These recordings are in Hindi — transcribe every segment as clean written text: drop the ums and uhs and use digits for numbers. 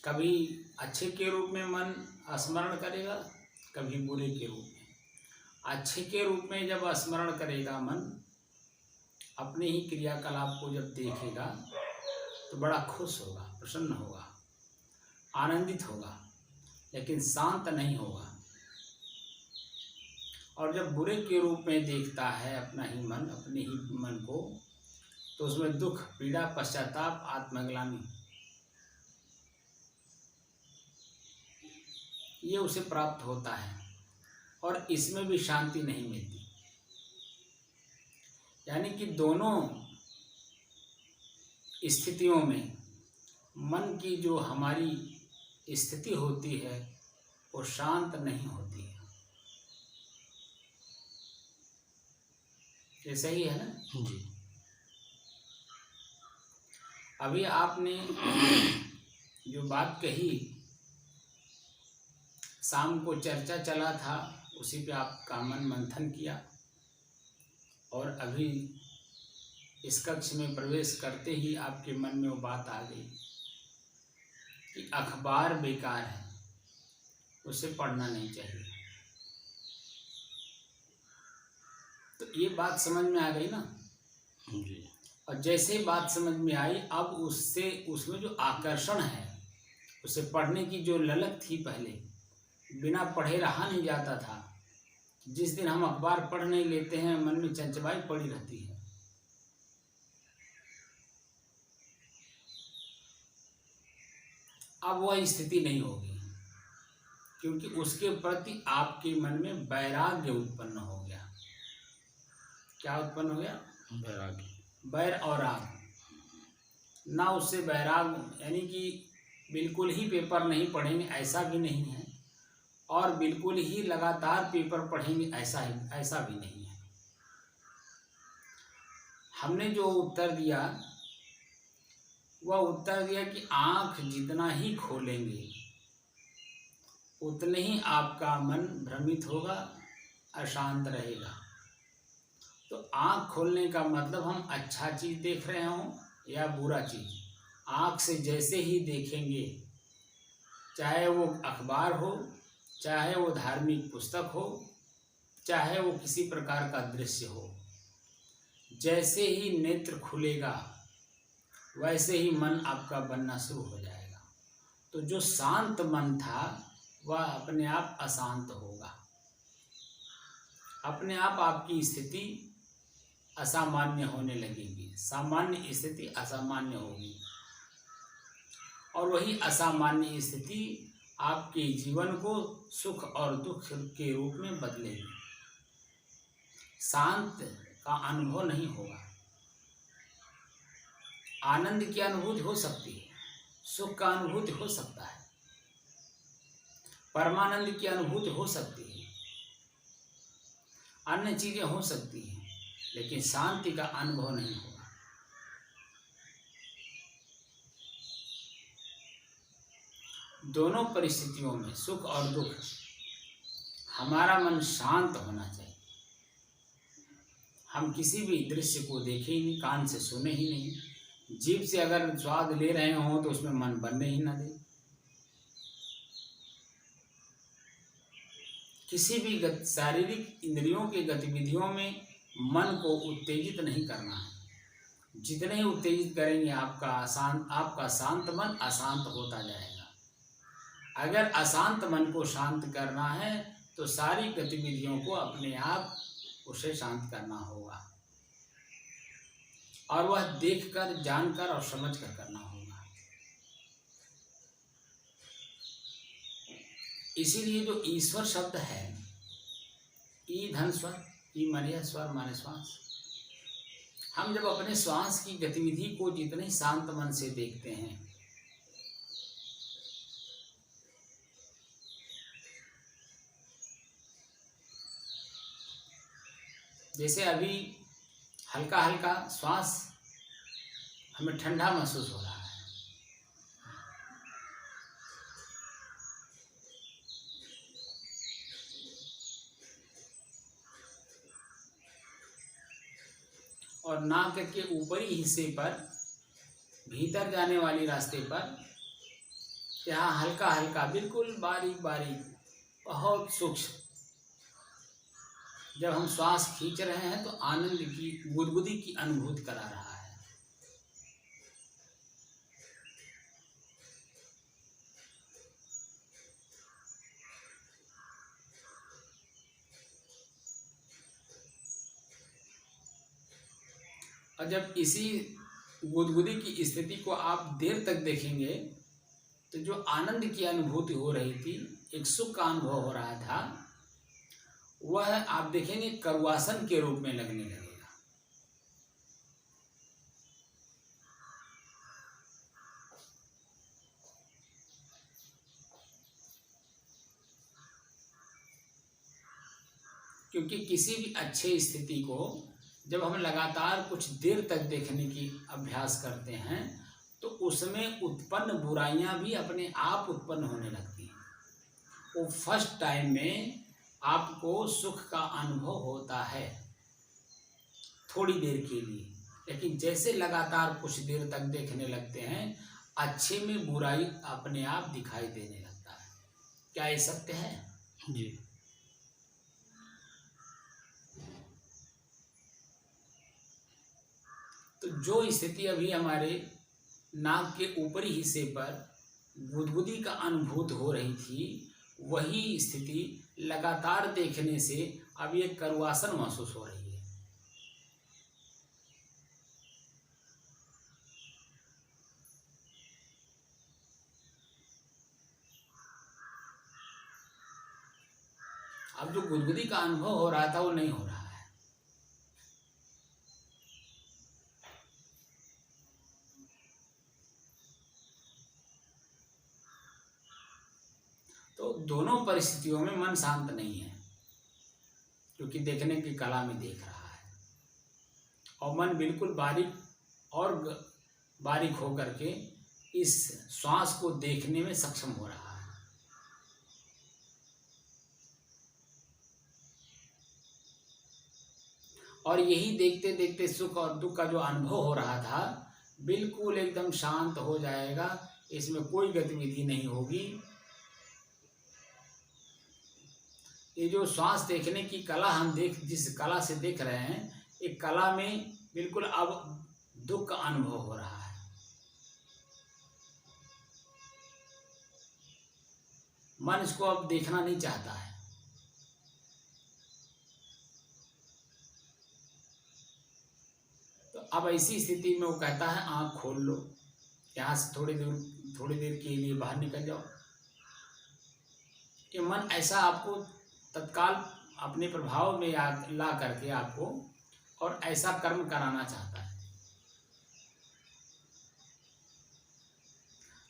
कभी अच्छे के रूप में मन स्मरण करेगा, कभी बुरे के रूप में। अच्छे के रूप में जब स्मरण करेगा मन, अपने ही क्रियाकलाप को जब देखेगा तो बड़ा खुश होगा, प्रसन्न होगा, आनंदित होगा, लेकिन शांत नहीं होगा। और जब बुरे के रूप में देखता है अपना ही मन, अपने ही मन को, तो उसमें दुख, पीड़ा, पश्चाताप, आत्मग्लानि ये उसे प्राप्त होता है और इसमें भी शांति नहीं मिलती। यानी कि दोनों स्थितियों में मन की जो हमारी स्थिति होती है वो शांत नहीं होती है। ये सही है ना जी। अभी आपने जो बात कही, शाम को चर्चा चला था, उसी पे आपका मन मंथन किया और अभी इस कक्ष में प्रवेश करते ही आपके मन में वो बात आ गई कि अखबार बेकार है, उसे पढ़ना नहीं चाहिए। तो ये बात समझ में आ गई ना जी। और जैसे बात समझ में आई, अब उससे उसमें जो आकर्षण है, उसे पढ़ने की जो ललक थी, पहले बिना पढ़े रहा नहीं जाता था। जिस दिन हम अखबार पढ़ नहीं लेते हैं, मन में चंचवाई पड़ी रहती है। अब वह स्थिति नहीं होगी, क्योंकि उसके प्रति आपके मन में वैराग्य उत्पन्न हो गया। क्या उत्पन्न हो गया? वैराग्य। वैर और राग। ना उससे वैराग, यानी कि बिल्कुल ही पेपर नहीं पढ़ेंगे ऐसा भी नहीं है, और बिल्कुल ही लगातार पेपर पढ़ेंगे ऐसा भी नहीं है। हमने जो उत्तर दिया, वह उत्तर दिया कि आँख जितना ही खोलेंगे उतने ही आपका मन भ्रमित होगा, अशांत रहेगा। तो आँख खोलने का मतलब हम अच्छा चीज़ देख रहे हों या बुरा चीज़, आँख से जैसे ही देखेंगे, चाहे वो अखबार हो, चाहे वो धार्मिक पुस्तक हो, चाहे वो किसी प्रकार का दृश्य हो, जैसे ही नेत्र खुलेगा वैसे ही मन आपका बनना शुरू हो जाएगा। तो जो शांत मन था वह अपने आप अशांत होगा, अपने आप आपकी स्थिति असामान्य होने लगेगी, सामान्य स्थिति असामान्य होगी, और वही असामान्य स्थिति आपके जीवन को सुख और दुख के रूप में बदलेगी। शांत का अनुभव नहीं होगा। आनंद की अनुभूति हो सकती है, सुख का अनुभूति हो सकता है, परमानंद की अनुभूति हो सकती है, अन्य चीजें हो सकती हैं, लेकिन शांति का अनुभव नहीं होगा। दोनों परिस्थितियों में, सुख और दुख, हमारा मन शांत होना चाहिए। हम किसी भी दृश्य को देखें ही नहीं, कान से सुने ही नहीं, जीभ से अगर स्वाद ले रहे हों तो उसमें मन बनने ही ना दे। किसी भी शारीरिक इंद्रियों की गतिविधियों में मन को उत्तेजित नहीं करना है। जितने ही उत्तेजित करेंगे आपका शांत मन अशांत होता जाएगा। अगर अशांत मन को शांत करना है तो सारी गतिविधियों को अपने आप उसे शांत करना होगा, और वह देखकर, जानकर और समझकर करना होगा। इसीलिए जो ईश्वर शब्द है, ई धन स्वर, ई माने स्वर माने श्वास, हम जब अपने श्वास की गतिविधि को जितने शांत मन से देखते हैं, जैसे अभी हल्का हल्का श्वास हमें ठंडा महसूस हो रहा है, और नाक के ऊपरी हिस्से पर, भीतर जाने वाले रास्ते पर यहाँ हल्का हल्का, बिल्कुल बारीक बारीक, बहुत सूक्ष्म। जब हम श्वास खींच रहे हैं तो आनंद की, गुदगुदी की अनुभूति करा रहा है। और जब इसी गुदगुदी की स्थिति को आप देर तक देखेंगे तो जो आनंद की अनुभूति हो रही थी, एक सुख का अनुभव हो रहा था, वह आप देखेंगे करवासन के रूप में लगने लगेगा। क्योंकि किसी भी अच्छे स्थिति को जब हम लगातार कुछ देर तक देखने की अभ्यास करते हैं तो उसमें उत्पन्न बुराइयां भी अपने आप उत्पन्न होने लगती हैं। वो फर्स्ट टाइम में आपको सुख का अनुभव होता है थोड़ी देर के लिए, लेकिन जैसे लगातार कुछ देर तक देखने लगते हैं, अच्छे में बुराई अपने आप दिखाई देने लगता है। क्या ये सत्य है? जी। तो जो स्थिति अभी हमारे नाक के ऊपरी हिस्से पर गुदगुदी का अनुभूत हो रही थी, वही स्थिति लगातार देखने से अब ये करवासन महसूस हो रही है। अब जो गुदगुदी का अनुभव हो रहा था वो नहीं हो रहा है। तो दोनों परिस्थितियों में मन शांत नहीं है, क्योंकि देखने की कला में देख रहा है और मन बिल्कुल बारीक और बारीक होकर के इस श्वास को देखने में सक्षम हो रहा है। और यही देखते देखते सुख और दुख का जो अनुभव हो रहा था, बिल्कुल एकदम शांत हो जाएगा। इसमें कोई गतिविधि नहीं होगी। ये जो श्वास देखने की कला हम जिस कला से देख रहे हैं, एक कला में बिल्कुल अब दुख का अनुभव हो रहा है। मन इसको अब देखना नहीं चाहता है। तो अब ऐसी स्थिति में वो कहता है आँख खोल लो, यहाँ से थोड़ी देर के लिए बाहर निकल जाओ। ये मन ऐसा आपको तत्काल अपने प्रभाव में ला करके आपको और ऐसा कर्म कराना चाहता है।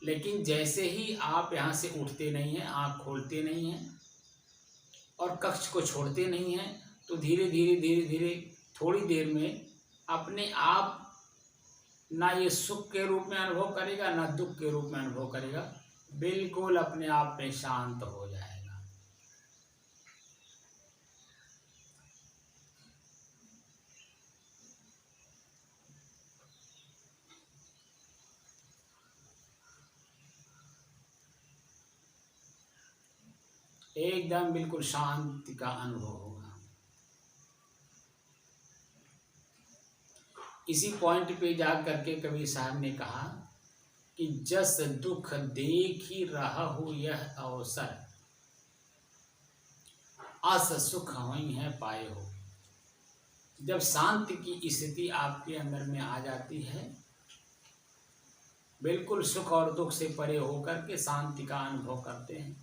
लेकिन जैसे ही आप यहाँ से उठते नहीं हैं, आँख खोलते नहीं हैं और कक्ष को छोड़ते नहीं हैं, तो धीरे धीरे थोड़ी देर में अपने आप ना ये सुख के रूप में अनुभव करेगा, ना दुख के रूप में अनुभव करेगा, बिल्कुल अपने आप में शांत हो जाएगा। एकदम बिल्कुल शांति का अनुभव होगा। इसी पॉइंट पे जा करके कबीर साहब ने कहा कि जस दुख देख ही रहा हो यह अवसर, अस सुख होई है पाए हो। जब शांति की स्थिति आपके अंदर में आ जाती है, बिल्कुल सुख और दुख से परे होकर के शांति का अनुभव करते हैं,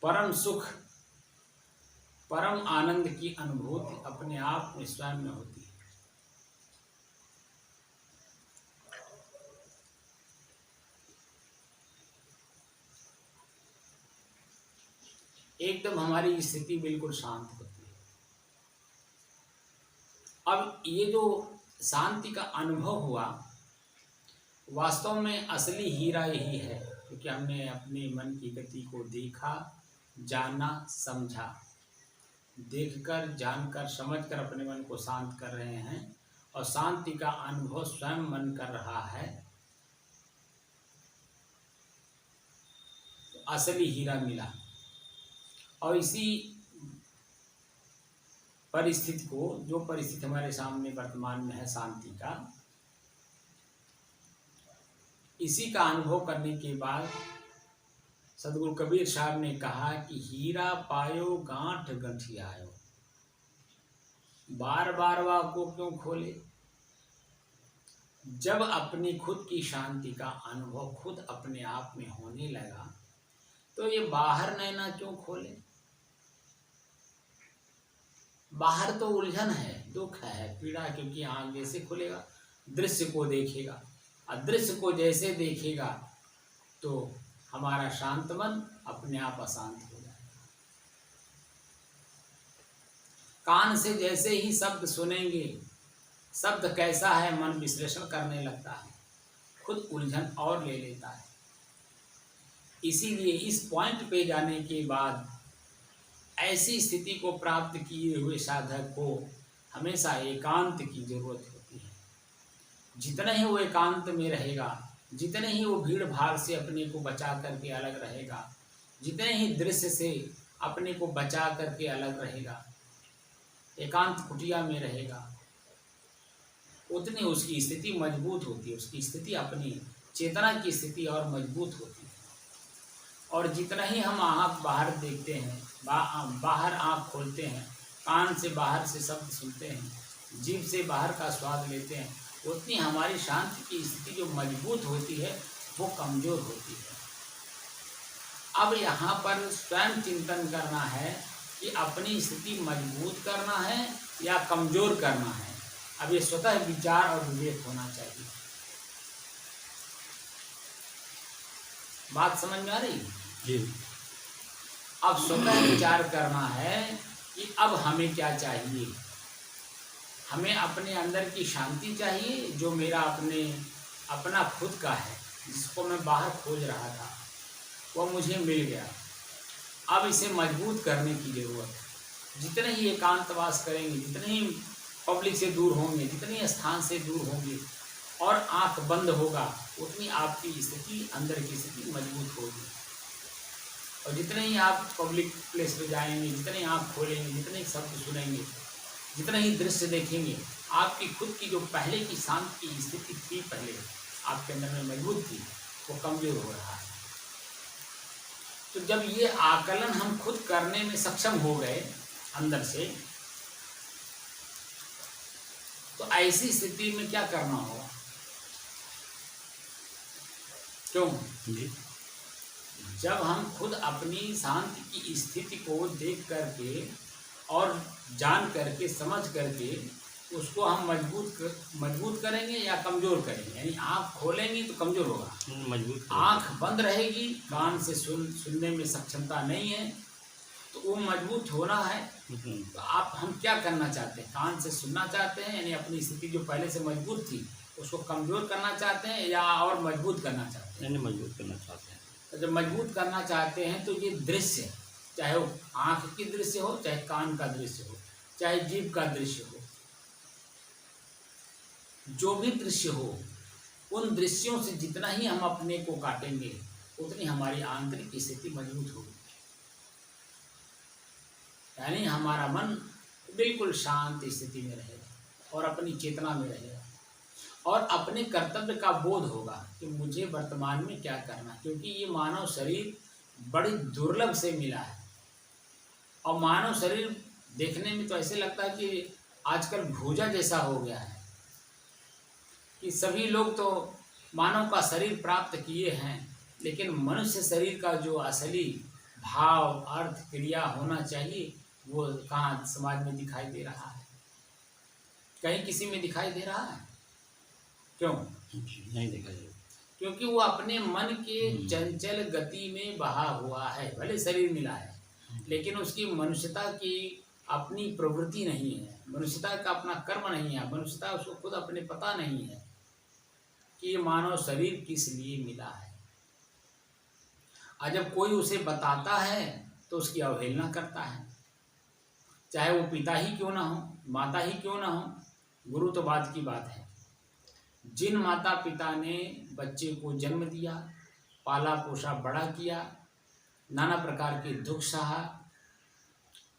परम सुख, परम आनंद की अनुभूति अपने आप में स्वयं में होती है। एकदम हमारी स्थिति बिल्कुल शांत होती है। अब ये जो शांति का अनुभव हुआ, वास्तव में असली हीरा यही है, क्योंकि हमने अपने मन की गति को देखा, जाना, समझा। देखकर, जानकर, समझकर अपने मन को शांत कर रहे हैं और शांति का अनुभव स्वयं मन कर रहा है। असली हीरा मिला। और इसी परिस्थिति को, जो परिस्थिति हमारे सामने वर्तमान में है शांति का, इसी का अनुभव करने के बाद सदगुरु कबीर साहब ने कहा कि हीरा पायो गांठ गंठियायो, बार बार वाह को क्यों खोले। जब अपनी खुद की शांति का अनुभव खुद अपने आप में होने लगा तो ये बाहर नैना क्यों खोले। बाहर तो उलझन है, दुख है, पीड़ा, क्योंकि आँख जैसे खुलेगा दृश्य को देखेगा, और दृश्य को जैसे देखेगा तो हमारा शांत मन अपने आप अशांत हो जाएगा। कान से जैसे ही शब्द सुनेंगे, शब्द कैसा है मन विश्लेषण करने लगता है, खुद उलझन और ले लेता है। इसीलिए इस पॉइंट पे जाने के बाद ऐसी स्थिति को प्राप्त किए हुए साधक को हमेशा एकांत की जरूरत होती है। जितना ही वो एकांत में रहेगा, जितने ही वो भीड़ भाड़ से अपने को बचा करके अलग रहेगा, जितने ही दृश्य से अपने को बचा करके अलग रहेगा, एकांत कुटिया में रहेगा, उतनी उसकी स्थिति मजबूत होती है। उसकी स्थिति अपनी चेतना की स्थिति और मजबूत होती है। और जितना ही हम आँख बाहर देखते हैं, बाहर आँख खोलते हैं, कान से बाहर से शब्द सुनते हैं, जीभ से बाहर का स्वाद लेते हैं, उतनी हमारी शांति की स्थिति जो मजबूत होती है वो कमज़ोर होती है। अब यहाँ पर स्वयं चिंतन करना है कि अपनी स्थिति मजबूत करना है या कमज़ोर करना है। अब ये स्वतः विचार और विवेक होना चाहिए। बात समझ में आ रही जी। अब स्वतः विचार करना है कि अब हमें क्या चाहिए। हमें अपने अंदर की शांति चाहिए जो मेरा अपना खुद का है, जिसको मैं बाहर खोज रहा था, वह मुझे मिल गया। अब इसे मजबूत करने की ज़रूरत है। जितने ही एकांतवास करेंगे, जितने ही पब्लिक से दूर होंगे, जितने स्थान से दूर होंगे और आंख बंद होगा, उतनी आपकी स्थिति, अंदर की स्थिति मजबूत होगी। और जितने ही आप पब्लिक प्लेस पे जाएंगे, जितने आँख खोलेंगे, जितने ही शब्द सुनेंगे, जितने ही दृश्य देखेंगे, आपकी खुद की जो पहले की शांत की स्थिति थी, पहले आपके अंदर में मजबूत थी, वो कमज़ोर हो रहा है। तो जब ये आकलन हम खुद करने में सक्षम हो गए अंदर से, तो ऐसी स्थिति में क्या करना होगा? क्यों? जी। जब हम खुद अपनी शांति की स्थिति को देख करके और जान करके, समझ करके उसको हम मजबूत करेंगे या कमज़ोर करेंगे। यानी आँख खोलेंगे तो कमज़ोर होगा, मजबूत। आँख बंद रहेगी, कान से सुनने में सक्षमता नहीं है, तो वो मजबूत होना है। तो हम क्या करना चाहते हैं? कान से सुनना चाहते हैं, यानी अपनी स्थिति जो पहले से मजबूत थी उसको कमज़ोर करना चाहते हैं, या और मजबूत करना चाहते हैं? नहीं, मजबूत करना चाहते हैं। तो जब मजबूत करना चाहते हैं तो ये दृश्य, चाहे वो आँख की दृश्य हो, चाहे कान का दृश्य हो, चाहे जीभ का दृश्य हो, जो भी दृश्य हो, उन दृश्यों से जितना ही हम अपने को काटेंगे उतनी हमारी आंतरिक स्थिति मजबूत होगी। यानी हमारा मन बिल्कुल शांत स्थिति में रहेगा और अपनी चेतना में रहेगा और अपने कर्तव्य का बोध होगा कि मुझे वर्तमान में क्या करना। क्योंकि ये मानव शरीर बड़ी दुर्लभ से मिला है, और मानव शरीर देखने में तो ऐसे लगता है कि आजकल भूजा जैसा हो गया है, कि सभी लोग तो मानव का शरीर प्राप्त किए हैं, लेकिन मनुष्य शरीर का जो असली भाव, अर्थ, क्रिया होना चाहिए वो कहाँ समाज में दिखाई दे रहा है? कहीं किसी में दिखाई दे रहा है? क्यों? नहीं देखा जाए, क्योंकि वो अपने मन के चंचल गति में बहा हुआ है। भले शरीर मिला है, लेकिन उसकी मनुष्यता की अपनी प्रवृत्ति नहीं है, मनुष्यता का अपना कर्म नहीं है, मनुष्यता उसको खुद अपने पता नहीं है कि ये मानव शरीर किस लिए मिला है। और जब कोई उसे बताता है तो उसकी अवहेलना करता है, चाहे वो पिता ही क्यों ना हो, माता ही क्यों ना हो। गुरु तो बात की बात है। जिन माता पिता ने बच्चे को जन्म दिया, पाला पोसा, बड़ा किया, नाना प्रकार के दुख सहा,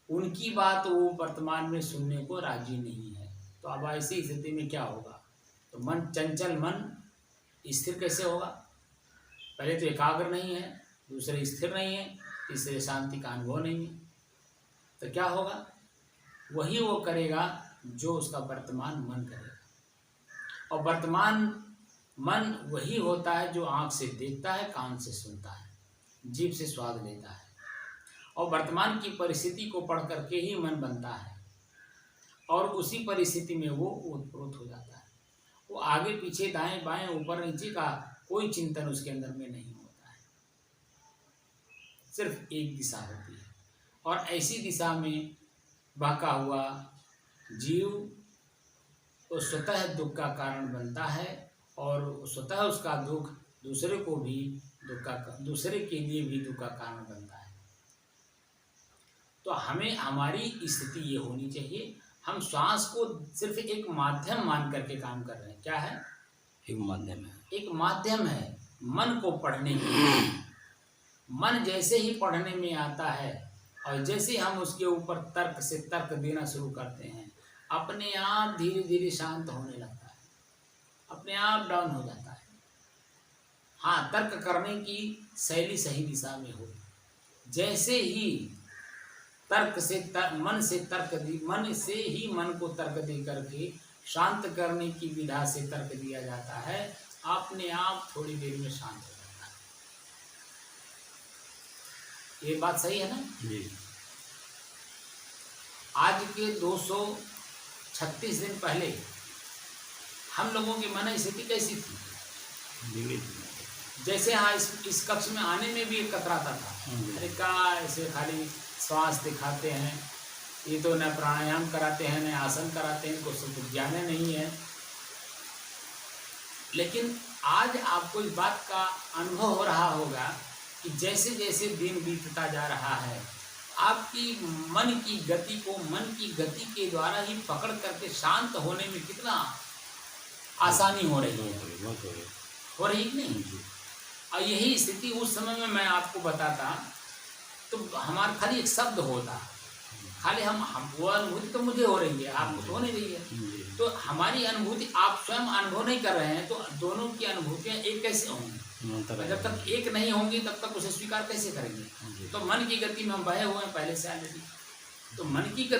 उनकी बात वो वर्तमान में सुनने को राजी नहीं है। तो अब ऐसी स्थिति में क्या होगा? तो मन चंचल, मन स्थिर कैसे होगा? पहले तो एकाग्र नहीं है, दूसरे स्थिर नहीं है, तीसरे शांति का अनुभव नहीं है। तो क्या होगा? वही वो करेगा जो उसका वर्तमान मन करेगा। और वर्तमान मन वही होता है जो आँख से देखता है, कान से सुनता है, जीभ से स्वाद लेता है। और वर्तमान की परिस्थिति को पढ़ करके ही मन बनता है और उसी परिस्थिति में वो ओतप्रोत हो जाता है। वो आगे पीछे, दाएं बाएं, ऊपर नीचे का कोई चिंतन उसके अंदर में नहीं होता है, सिर्फ एक दिशा होती है। और ऐसी दिशा में बहका हुआ जीव तो स्वतः दुख का कारण बनता है और स्वतः उसका दुख दूसरे को भी दूसरे के लिए भी दुख का कारण बनता है। तो हमें हमारी स्थिति ये होनी चाहिए, हम श्वास को सिर्फ एक माध्यम मान करके काम कर रहे हैं। क्या है? एक माध्यम है। एक माध्यम है मन को पढ़ने के लिए। मन जैसे ही पढ़ने में आता है और जैसे हम उसके ऊपर तर्क से तर्क देना शुरू करते हैं, अपने आप धीरे धीरे शांत होने लगता है, अपने आप डाउन हो जाता है। हाँ, तर्क करने की शैली सही दिशा में हो। जैसे ही तर्क से मन से ही मन को तर्क दे करके शांत करने की विधा से तर्क दिया जाता है, अपने आप थोड़ी देर में शांत हो जाता है। ये बात सही है ना जी। आज के 236 दिन पहले हम लोगों की मन स्थिति कैसी थी? बिगड़ी। जैसे हाँ, इस कक्ष में आने में भी एक कतराता था। अरे क्या ऐसे खाली श्वास दिखाते हैं, ये तो न प्राणायाम कराते हैं, न आसन कराते हैं, कुछ ज्ञान नहीं है। लेकिन आज आपको इस बात का अनुभव हो रहा होगा कि जैसे जैसे दिन बीतता जा रहा है, आपकी मन की गति के द्वारा ही पकड़ करके शांत होने में कितना आसानी हो रही है। हो रही कि नहीं? और यही स्थिति उस समय में मैं आपको बताता तो हमारा खाली एक शब्द होता, खाली हम वो अनुभूति तो मुझे हो रही है, आपको तो हो नहीं रही है। तो हमारी अनुभूति आप स्वयं अनुभव नहीं कर रहे हैं, तो दोनों की अनुभूतियाँ एक कैसे होंगी? जब तक एक नहीं होंगी तब तक उसे स्वीकार कैसे करेंगे? तो मन की गति में हम बहे हुए हैं पहले से ऑलरेडी। तो मन की गति